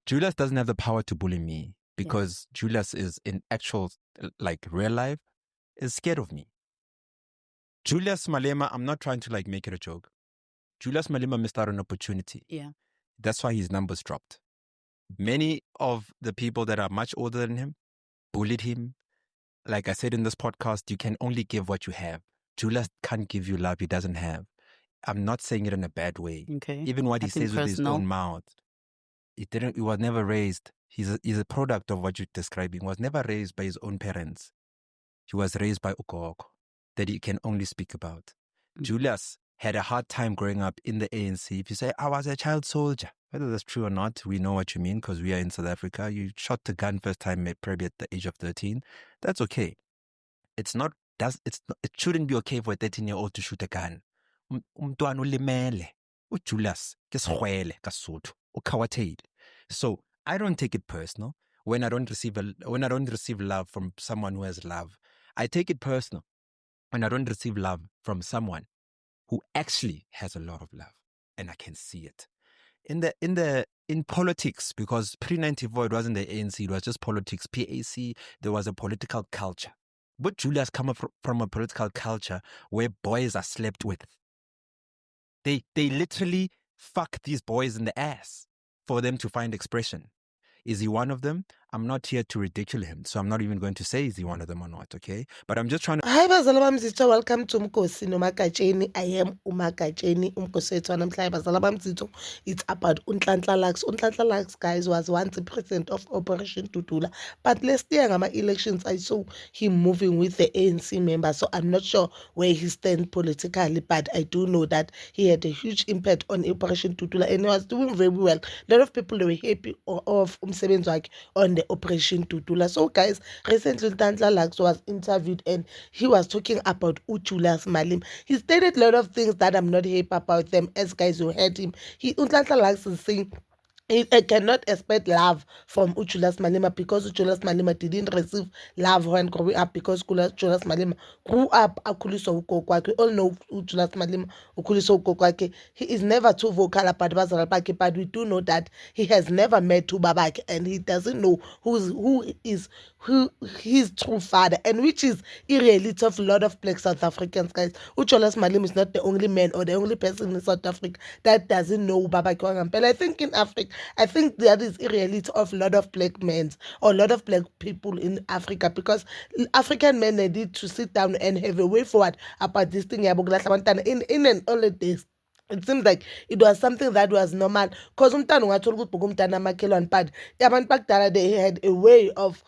Julius doesn't have the power to bully me because Julius is in actual, like real life, is scared of me. Julius Malema, I'm not trying to like make it a joke. Julius Malema missed out on an opportunity. Yeah. That's why his numbers dropped. Many of the people that are much older than him bullied him. Like I said in this podcast, you can only give what you have. Julius can't give you love he doesn't have. I'm not saying it in a bad way. Okay. Even what he Nothing says with his personal. own mouth, he was never raised. He's a product of what you're describing. He was never raised by his own parents. He was raised by Ukoko that he can only speak about. Julius had a hard time growing up in the ANC. If you say, I was a child soldier, whether that's true or not, we know what you mean because we are in South Africa. You shot the gun first time probably at the age of 13. That's okay. It shouldn't be okay for a 13-year-old to shoot a gun. Umntwana ulimele. UJulius ke sigwele ka Sotho, ukhawathile. So I don't take it personal when I don't receive love from someone who has love. I take it personal when I don't receive love from someone who actually has a lot of love, and I can see it in politics, because pre-94 it wasn't the ANC, it was just politics. PAC, there was a political culture. But Julius come from a political culture where boys are slept with. They literally fuck these boys in the ass for them to find expression. Is he one of them? I'm not here to ridicule him, so I'm not even going to say is he one of them or not, okay? But I'm just trying to... Hi bazala bamzitho, welcome to Mkosi noMagatsheni. I am uMagatsheni, umkosi wethu wanamhlanje bazala bamzitho. It's about uNhlanhla Lux. uNhlanhla Lux, guys, was once the president of Operation Tutula, but last year ngama elections I saw him moving with the ANC members, so I'm not sure where he stands politically, but I do know that he had a huge impact on Operation Tutula and he was doing very well. A lot of people were happy of umsebenzi wakhe on the Operation Tutula. So guys, recently Nhlanhla Lux was interviewed and he was talking about Julius Malema. He stated a lot of things that I'm not happy about them. As guys, you heard him. Nhlanhla Lux is saying I cannot expect love from Julius Malema because Julius Malema didn't receive love when growing up, because Julius Malema grew up akhuliswa ugogo wakhe. We all know Julius Malema ukhuliswa ugogo wakhe. He is never too vocal about abazali bakhe, but we do know that he has never met ubabakhe and he doesn't know who is his true father, and which is a reality of a lot of black South Africans, guys. Julius Malema is not the only man or the only person in South Africa that doesn't know ubabakhe wangampela. I think in Africa, I think that is a reality of a lot of black men or a lot of black people in Africa, because African men, they need to sit down and have a way forward about this thing in an early days. It seems like it was something that was normal because umntana ungathola ukuthi umntana amakhelwane, but abantu bakudala, they had a way of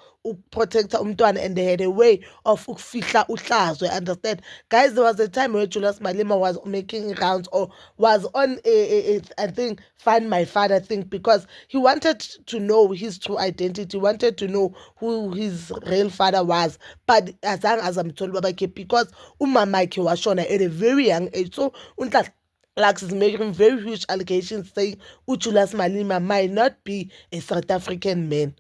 protector umntwana and they had a way of ukufihla uhlazo. Understand, guys? There was a time where Julius Malema was making rounds or was on a I think Find My Father thing, because he wanted to know his true identity, wanted to know who his real father was, but as long as I'm told babakhe, because umamakhe was shown at a very young age. So Lux is making very huge allegations saying Julius Malema might not be a South African man.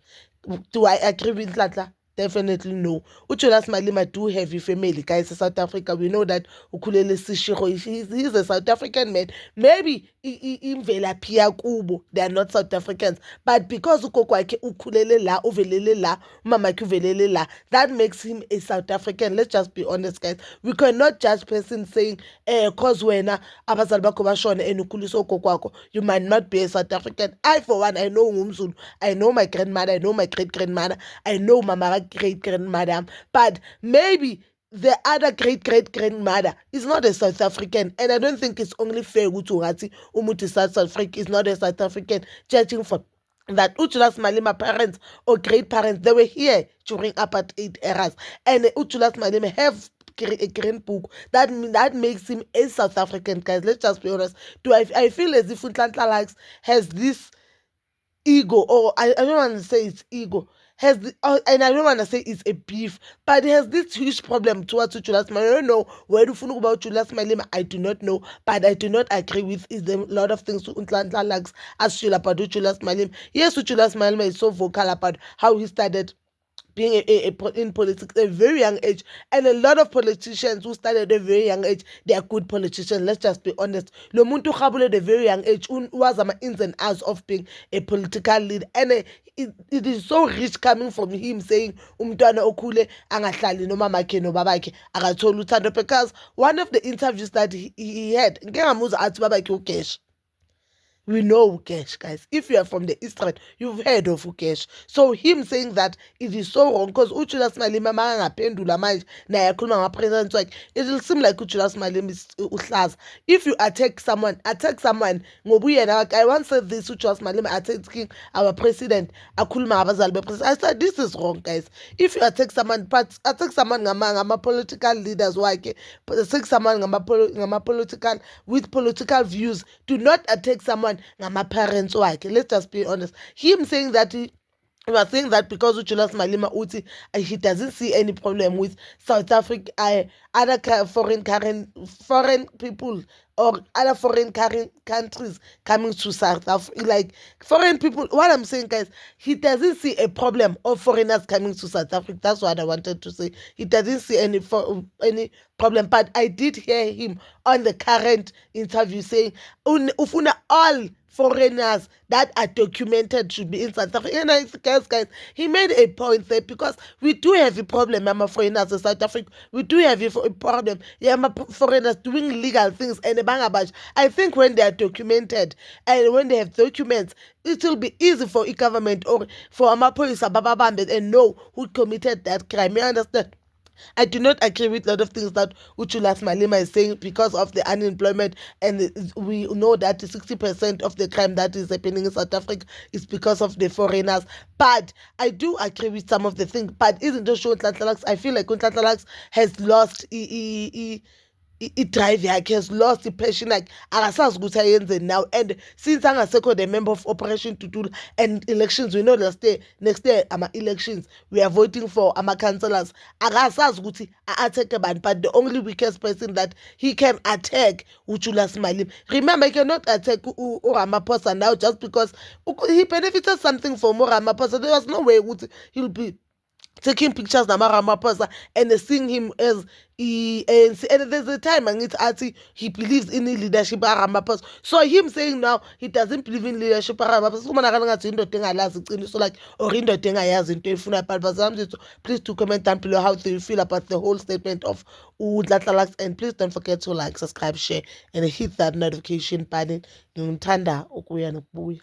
Do I agree with Nhlanhla? Definitely no. Julius Malema do have a family, guys, in South Africa. We know that Ukulele Sishiro, he's a South African man. Maybe imvelaphi yakubo, they are not South Africans, but because ugogo wakhe ukhulele la, uvelele la, umamakhe uvelele la, that makes him a South African. Let's just be honest, guys. We cannot judge person saying cause wena abazali bakho bashona and ukhuliswa ugogo wakho, you might not be a South African. I for one, I know ngumZulu, I know my grandmother, I know my great grandmother, I know mama great grandmother, but maybe the other great grandmother is not a South African, and I don't think it's only fair ukuthi umuntu South Africa is not a South African, judging for that Julius Malema parents or great parents, they were here during apartheid eras, and Julius Malema have a green book that makes him a South African, guys. Let's just be honest. I feel as if Nhlanhla Lux has this ego, or I don't want to say it's ego, and I don't want to say it's a beef, but he has this huge problem towards Julius Malema. I don't know where to find about Julius Malema. I do not know, but I do not agree with a lot of things Nhlanhla Lux as about Julius Malema. Yes, Julius Malema is so vocal about how he started being in politics at a very young age. And a lot of politicians who started at a very young age, they are good politicians. Let's just be honest. Lo muntu khabule at a very young age was ins and outs of being a political leader. And it is so rich coming from him saying umntwana okhule angahlali nomamakhe nobabakhe akatholi uthando, because one of the interviews that he had ngeke ngamuzwa athi babakhe uGesh. We know Ukesh, guys. If you are from the East Rand, you've heard of Ukesh. So him saying that it is so wrong, because uJulius Malema makangaphendula manje naye akhuluma ngapresident wakhe, it will seem like uJulius Malema is uhlaza. If you attack someone ngoba uyena. I once said this, uJulius Malema attacking our president, akhuluma ngabazali bepresident. I said this is wrong, guys. If you attack someone, but attack someone ngama political leaders wakhe, attack someone ngama political with political views, do not attack someone ngama parents wakhe. Let's just be honest. Him saying that he was saying that because Julius Malema uthi he doesn't see any problem with South Africa, other foreign people or other foreign countries coming to South Africa. Like foreign people, what I'm saying, guys, he doesn't see a problem of foreigners coming to South Africa. That's what I wanted to say. He doesn't see any problem. But I did hear him on the current interview saying, ufuna all foreigners that are documented should be in South Africa. And I guys, he made a point there, because we do have a problem, foreigners in South Africa. We do have a problem, foreigners doing legal things and bangabash. I think when they are documented and when they have documents, it will be easy for a government or for police and know who committed that crime. You understand? I do not agree with a lot of things that Julius Malema is saying because of the unemployment, and we know that 60% of the crime that is happening in South Africa is because of the foreigners. But I do agree with some of the things. But isn't just Unhlanhla? I feel like Unhlanhla has lost i-drive yakhe, has lost i-passion yakhe, akasazi ukuthi ayenze now. And since angasekho the member of Operation Tutul and elections, we know next year ama-elections, we are voting for ama-councillors, akasazi ukuthi a-attack abantu. But the only weakest person that he can attack uJulius Malema. Remember, he cannot attack uRamaphosa now just because he benefited something from uRamaphosa. There was no way he'll be taking pictures of Ramaphosa and seeing him as ANC. And there's a time he believes in the leadership of Ramaphosa. So him saying now he doesn't believe in leadership of Ramaphosa, so like, or please do comment down below how do you feel about the whole statement of Unhlanhla, and please don't forget to like, subscribe, share, and hit that notification button. Ngithanda ukuya nokubuya.